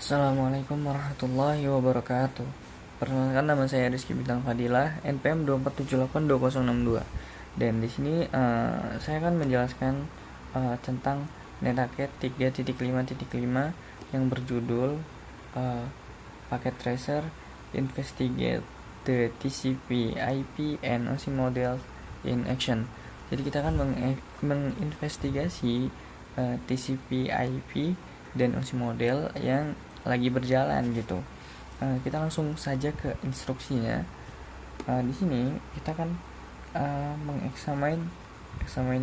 Assalamualaikum warahmatullahi wabarakatuh. Perkenalkan, nama saya Rizky Bintang Fadilah, NPM 2478262. Dan di sini saya akan menjelaskan tentang Netake 3.5.5 yang berjudul Packet Tracer Investigate the TCP IP and OSI Models in Action. Jadi kita akan menginvestigasi TCP IP dan OSI model yang lagi berjalan gitu. Kita langsung saja ke instruksinya. Di sini kita kan examine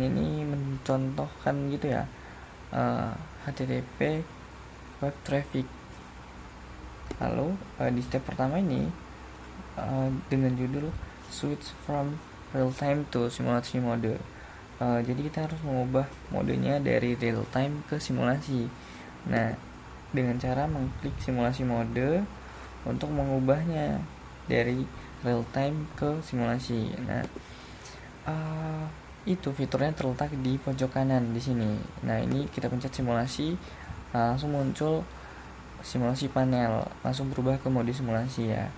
ini mencontohkan gitu ya, HTTP web traffic. Lalu di step pertama ini dengan judul switch from real time to simulasi mode. Jadi kita harus mengubah modenya dari real time ke simulasi. Nah, dengan cara mengklik simulasi mode untuk mengubahnya dari real time ke simulasi. Nah, itu fiturnya terletak di pojok kanan di sini. Nah, ini kita pencet simulasi, langsung muncul simulasi panel, langsung berubah ke mode simulasi ya.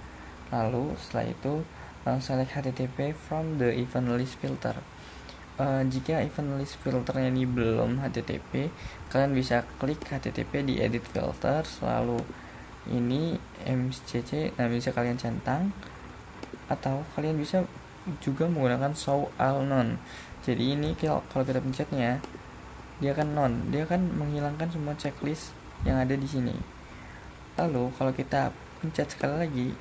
Lalu setelah itu select HTTP from the event list filter. Jika event list filternya ini belum HTTP, kalian bisa klik HTTP di edit filter, lalu ini MCC, nah bisa kalian centang, atau kalian bisa juga menggunakan show all none. Jadi ini kalau kita pencetnya, dia akan none, dia akan menghilangkan semua checklist yang ada di sini. Lalu kalau kita pencet sekali lagi,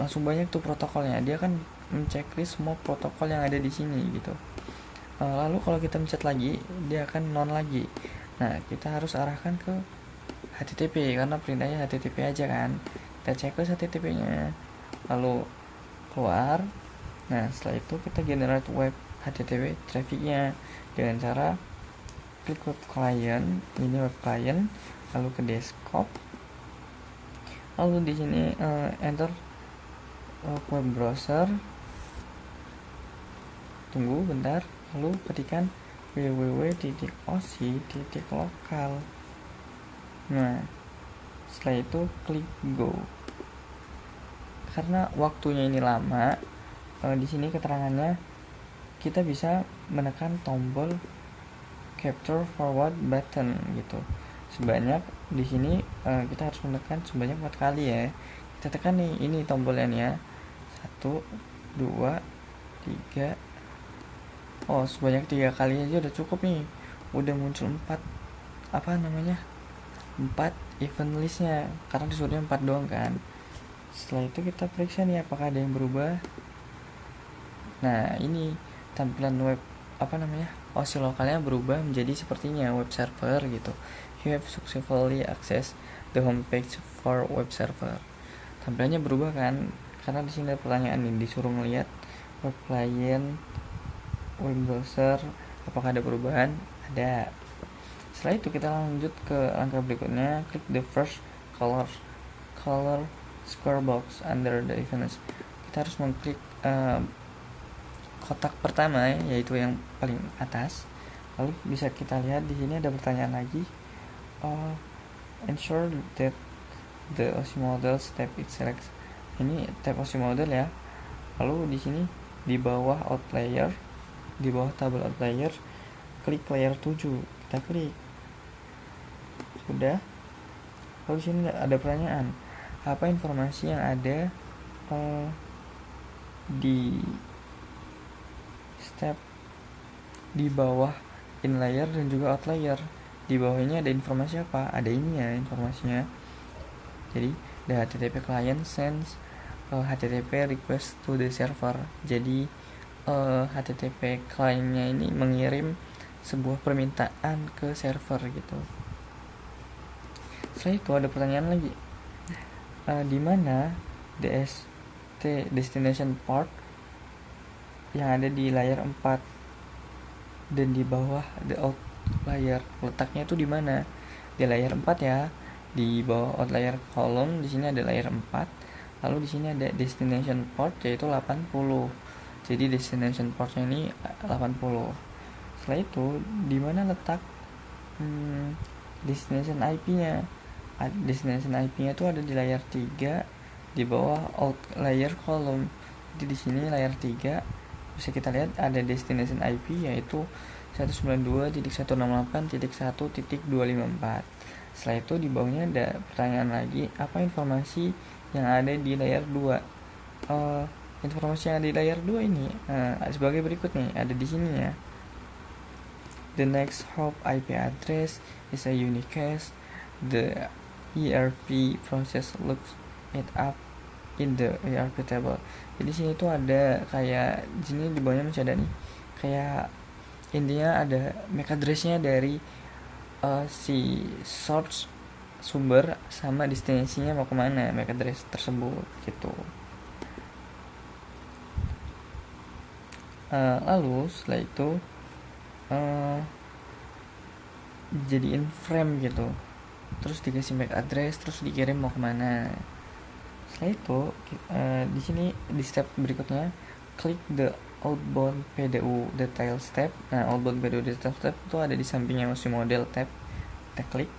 langsung banyak tuh protokolnya, dia akan menceklis semua protokol yang ada di sini gitu. Lalu kalau kita pencet lagi, dia akan non lagi. Nah, kita harus arahkan ke HTTP karena perintahnya HTTP aja kan. Kita checklist HTTP-nya, lalu keluar. Nah, setelah itu kita generate web HTTP traffic-nya dengan cara klik web client, ini web client, lalu ke desktop. Lalu di sini enter web browser, tunggu bentar, lalu ketikkan www.osi.local. Nah, setelah itu klik go. Karena waktunya ini lama, di sini keterangannya kita bisa menekan tombol capture forward button gitu. Sebanyak di sini kita harus menekan sebanyak 4 kali ya. Kita tekan nih, ini tombolnya nih ya. 1, 2, 3. Oh, sebanyak 3 kali aja udah cukup nih. Udah muncul 4 4 event listnya, karena disuruhnya 4 doang kan. Setelah itu kita periksa nih apakah ada yang berubah. Nah, ini tampilan web OSI lokalnya berubah menjadi sepertinya web server gitu. You have successfully access the homepage for web server. Tampilannya berubah kan, karena di sini ada pertanyaan nih, disuruh ngelihat web client, web browser, apakah ada perubahan? Ada. Setelah itu kita lanjut ke langkah berikutnya, klik the first color square box under the events. Kita harus mengklik kotak pertama ya, yaitu yang paling atas. Lalu bisa kita lihat di sini ada pertanyaan lagi, ensure that the OSI model step it selects. Ini tab OSI model ya. Lalu di sini di bawah outlier, di bawah tabel outlier, klik layer 7. Kita klik. Sudah. Lalu di sini ada pertanyaan, apa informasi yang ada di step di bawah inlayer dan juga outlier. Di bawahnya ada informasi apa? Ada ini ya informasinya. Jadi the HTTP client sends HTTP request to the server. Jadi HTTP clientnya ini mengirim sebuah permintaan ke server gitu. Setelah itu ada pertanyaan lagi, di mana DST destination port yang ada di layer 4 dan di bawah the outlier, letaknya itu di mana? Di layer 4 ya, di bawah outlier column. Di sini ada layer 4, lalu di sini ada destination port yaitu 80. Jadi destination portnya ini 80. Setelah itu di mana letak destination IP-nya? destination IP-nya tuh ada di layer 3 di bawah out layer column. Jadi di sini layer 3 bisa kita lihat ada destination IP yaitu 192.168.1.254. Setelah itu di bawahnya ada pertanyaan lagi, apa informasi yang ada di layer 2? Informasi yang ada di layer 2 ini sebagai berikut nih, ada di sini ya. The next hop IP address is a unique cache. The ERP process looks it up in the ERP table. Jadi sini tuh ada kayak di sini di bawahnya masih ada nih kayak intinya ada MAC address-nya dari si source sumber sama destinasinya mau kemana MAC address tersebut gitu. Lalu setelah itu dijadiin frame gitu, terus dikasih MAC address, terus dikirim mau kemana. Setelah itu di sini di step berikutnya klik the outbound PDU detail step. Nah, outbound PDU detail step itu ada di sampingnya OSI model tab. Kita klik.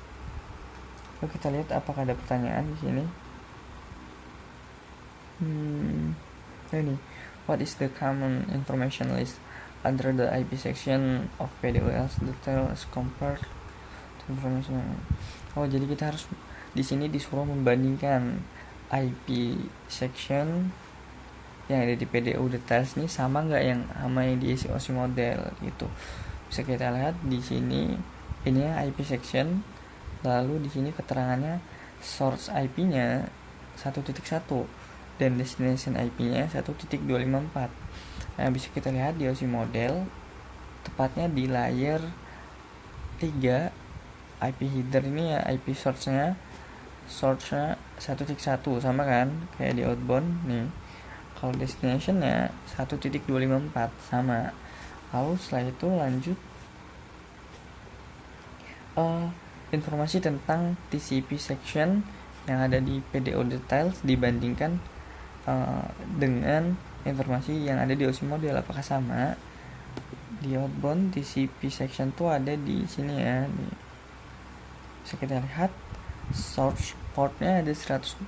Lalu kita lihat apakah ada pertanyaan di sini. Ini, what is the common information list under the IP section of PDU's detail as compared to information? Jadi kita harus di sini disuruh membandingkan IP section yang ada di PDU details ini sama nggak yang sama yang diisi OSI model gitu. Bisa kita lihat di sini ini ya IP section, lalu di sini keterangannya source IP-nya 1.1 dan destination IP-nya 1.254. Nah, bisa kita lihat di OSI model tepatnya di layer 3 IP header ini ya, IP source-nya 1.1 sama kan kayak di outbound nih. Kalau destination-nya 1.254 sama. Lalu setelah itu lanjut informasi tentang TCP section yang ada di PDO details dibandingkan dengan informasi yang ada di OSI model apakah sama. Di outbound TCP section tuh ada di sini ya, bisa kita lihat source portnya ada 1025,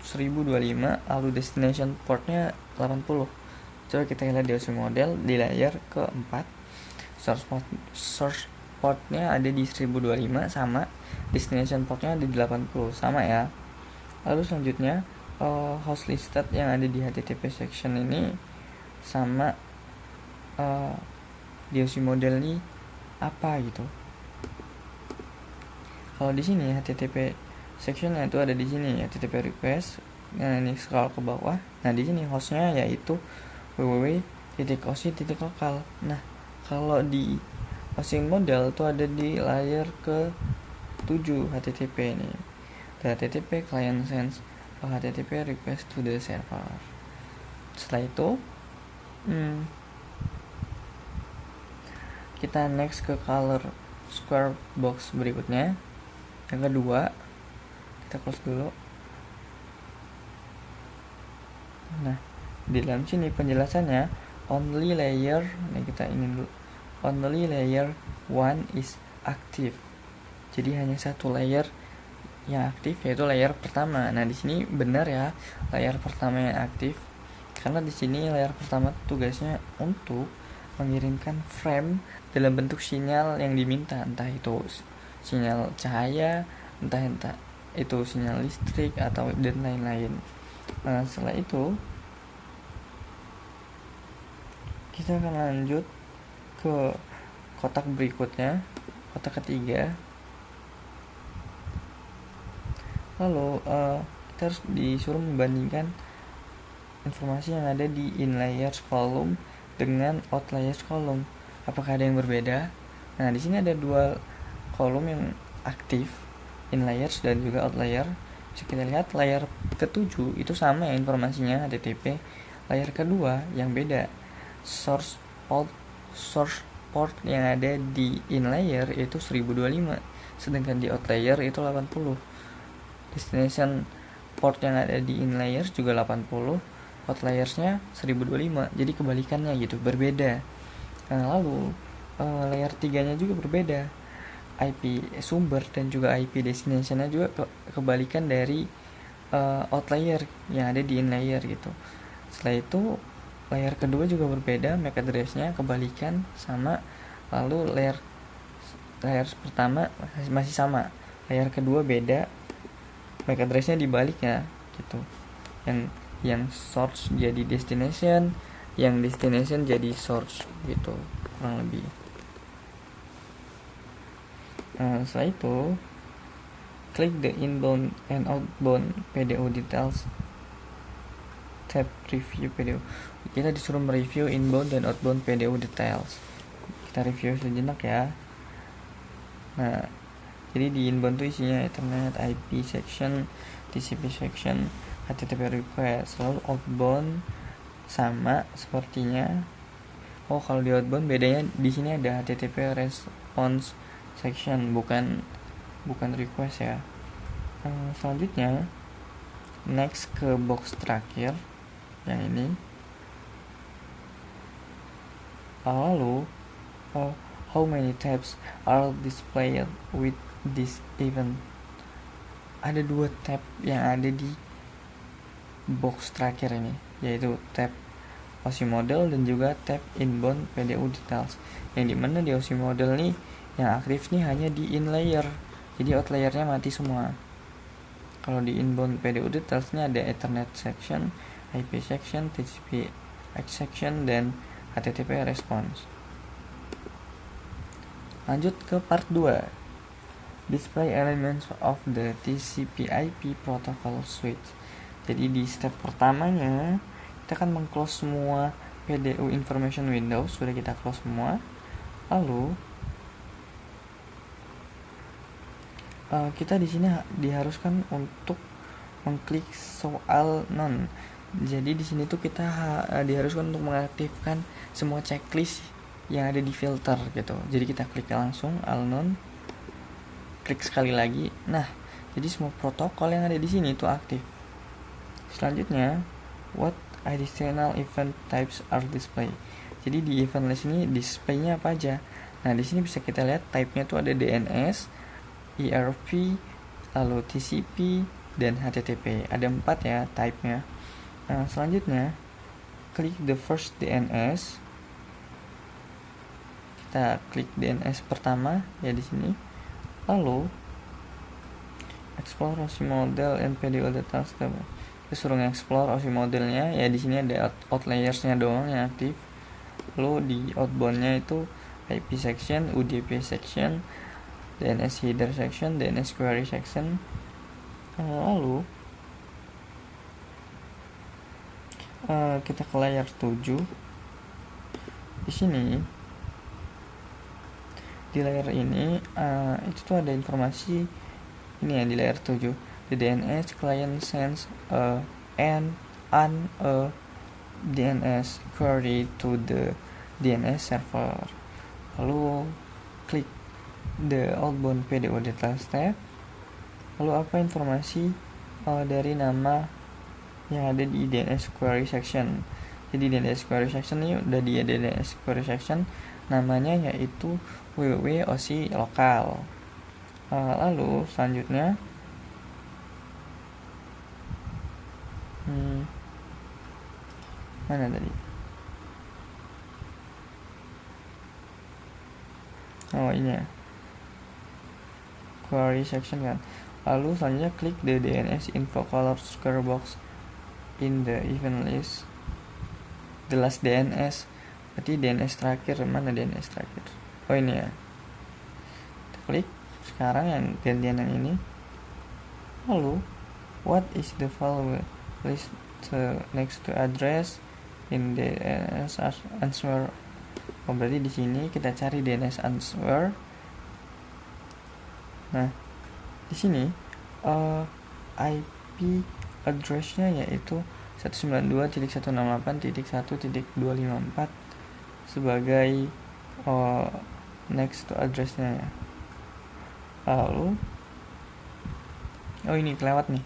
lalu destination portnya 80. Coba kita lihat di OSI model di layer keempat, source portnya ada di 1025 sama, destination portnya ada di 80 sama ya. Lalu selanjutnya host listed yang ada di HTTP section ini sama di OSI model ini apa gitu. Kalau di sini HTTP sectionnya itu ada di sini ya, HTTP request. Nah, ini scroll ke bawah. Nah, di sini hostnya yaitu www.osi.local. Nah, kalau di OSI model itu ada di layer ke 7 HTTP ini. HTTP client sends HTTP request to the server. Setelah itu kita next ke color square box berikutnya. Yang kedua, kita close dulu. Nah, di dalam sini penjelasannya only layer, nih kita ingin dulu, only layer 1 is active. Jadi hanya satu layer yang aktif yaitu layer pertama. Nah, di sini benar ya, layer pertama yang aktif. Karena di sini layer pertama tugasnya untuk mengirimkan frame dalam bentuk sinyal yang diminta, entah itu sinyal cahaya, entah itu sinyal listrik atau dan lain-lain. Nah, setelah itu kita akan lanjut ke kotak berikutnya, kotak ketiga. Lalu kita harus disuruh membandingkan informasi yang ada di in layers column dengan out layers column. Apakah ada yang berbeda? Nah, di sini ada dua kolom yang aktif, in layers dan juga out layer. Bisa kita lihat layer ke-7 itu sama ya informasinya HTTP. Layer kedua yang beda, source port yang ada di in layer itu 1025, sedangkan di out layer itu 80. Destination port yang ada di in layers juga 80, out layersnya 1025. Jadi kebalikannya gitu, berbeda. Nah, lalu layer 3 nya juga berbeda. IP sumber dan juga IP destination-nya juga kebalikan dari outlier yang ada di inlayer gitu. Setelah itu layer kedua juga berbeda, MAC address-nya kebalikan sama, lalu layer pertama masih sama, layer kedua beda, MAC address-nya dibalik ya gitu. Yang source jadi destination, yang destination jadi source gitu kurang lebih. Setelah itu klik the inbound and outbound PDO details tab review PDO. Kita disuruh mereview inbound dan outbound PDO details. Kita review sejenak ya. Nah, jadi di inbound tuh isinya Ethernet, IP section, TCP section, HTTP request. Lalu outbound sama sepertinya. Oh, kalau di outbound bedanya di sini ada HTTP response section, bukan request ya. Selanjutnya next ke box terakhir yang ini. Lalu how many tabs are displayed with this event? Ada 2 tab yang ada di box terakhir ini, yaitu tab OSI model dan juga tab inbound PDO details, yang dimana di OSI model nih yang aktif nih hanya di in layer, jadi outlayernya mati semua. Kalau di inbound PDO details nya ada Ethernet section, IP section, TCP section, dan HTTP response. Lanjut ke part 2, display elements of the TCP/IP protocol switch. Jadi di step pertamanya kita akan meng-close semua PDO information window, sudah kita close semua. Lalu kita di sini diharuskan untuk mengklik soal none. Jadi di sini tuh kita diharuskan untuk mengaktifkan semua checklist yang ada di filter gitu. Jadi kita klik langsung all none, klik sekali lagi. Nah, jadi semua protokol yang ada di sini itu aktif. Selanjutnya, what additional event types are displayed. Jadi di event list ini display-nya apa aja? Nah, di sini bisa kita lihat type-nya tuh ada DNS, ERP, lalu TCP, dan HTTP. Ada 4 ya type-nya. Nah, selanjutnya klik the first DNS. Kita klik DNS pertama ya di sini. Lalu explore OSI model and PDO data step. Kita suruh explore OSI modelnya ya, di sini ada outlayers-nya doang yang aktif. Lalu di outbound-nya itu IP section, UDP section, DNS header section, DNS query section. Lalu kita ke layer 7. Di sini di layer ini itu tuh ada informasi ini ya di layer 7. The DNS client sends a DNS query to the DNS server. Lalu klik the outbound PDO details tab. Lalu apa informasi dari nama yang ada di DNS query section. Jadi DNS query section ini udah di DNS query section, namanya yaitu www.osi lokal. Lalu selanjutnya mana tadi? Oh ini ya, query section kan. Lalu selanjutnya klik the DNS info color square box in the event list. The last DNS, berarti DNS terakhir. Mana DNS terakhir? Oh ini ya. Kita klik sekarang yang gantian yang ini. Lalu what is the file list next to address in DNS answer. Oh berarti di sini kita cari DNS answer. Nah di sini IP address-nya yaitu 192.168.1.254 sebagai next to address-nya ya. Lalu ini kelewat nih.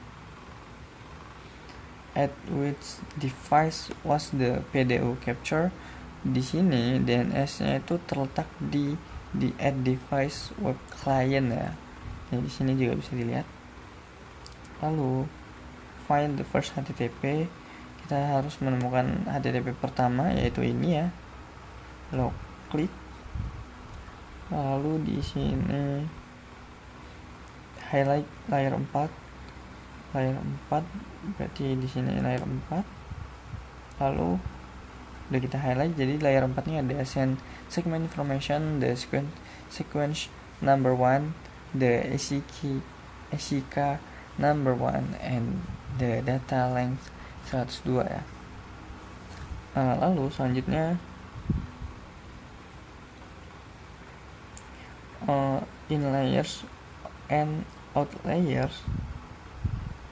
At which device was the PDO capture? Di sini DNS-nya itu terletak di di add device web client ya. Jadi di sini juga bisa dilihat. Lalu find the first HTTP, kita harus menemukan HTTP pertama, yaitu ini ya. Lalu klik. Lalu di sini highlight layer 4. Layer 4 berarti di sini layer 4. Lalu udah kita highlight, jadi layer 4 nya ada send segment information, the sequence number 1, the ACK number 1, and the data length 102 ya. Lalu selanjutnya in layers and out layers,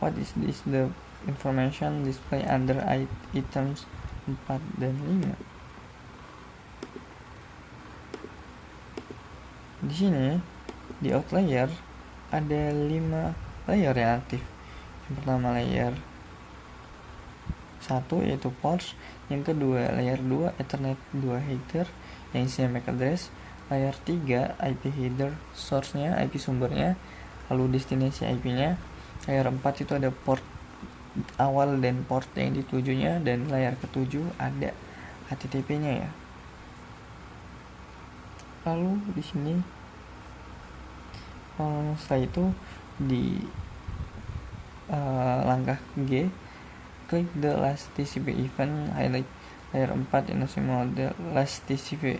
what is this? The information display under items 4 dan 5. Di sini di out layer ada 5 layer yang aktif. Yang pertama layer 1 yaitu ports, yang kedua layer 2 Ethernet 2 header yang isinya MAC address, layer 3 IP header source-nya, IP sumbernya, lalu destinasi IP-nya, layer 4 itu ada port awal dan port yang ditujunya, dan layer ke-7 ada HTTP-nya ya. Lalu di sini setelah itu di langkah G, klik the last TCP event, highlight layer 4 semua the last TCP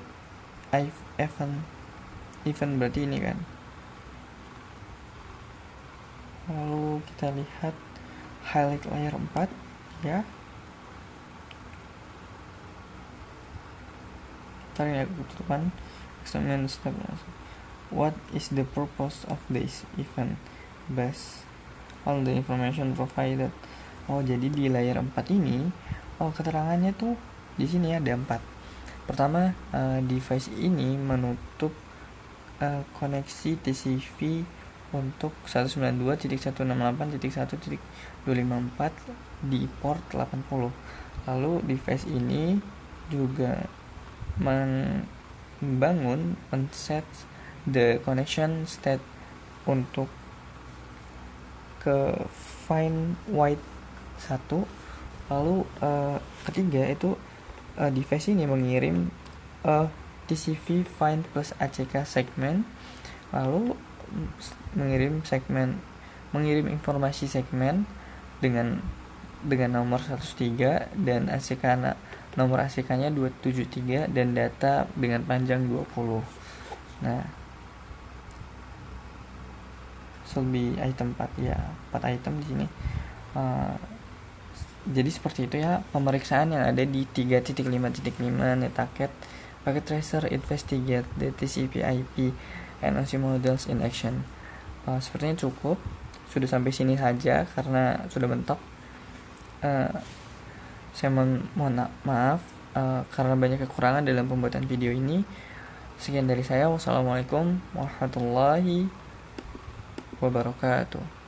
event berarti ini kan. Lalu kita lihat highlight layer 4 ya. Tarik ya ketutupan. Examine step. What is the purpose of this event? Based on the information provided. Jadi di layer 4 ini keterangannya tuh di sini ada 4. Pertama, device ini menutup koneksi TCP untuk 192.168.1.254 di port 80. Lalu device ini juga membangun set the connection state untuk ke find wide 1. Lalu ketiga itu device ini mengirim TCP find plus ACK segment, lalu mengirim informasi segmen dengan nomor 103 dan ACK nomor ACK-nya 273 dan data dengan panjang 20. Nah, lebih item 4 ya, 4 item di sini. Jadi seperti itu ya pemeriksaan yang ada di 3.5.5 Netaket Packet Tracer Investigate the TCP IP and OSI Models in Action. Sepertinya cukup, sudah sampai sini saja karena sudah mentok. Saya mohon maaf karena banyak kekurangan dalam pembuatan video ini. Sekian dari saya. Wassalamualaikum warahmatullahi wabarakatuh.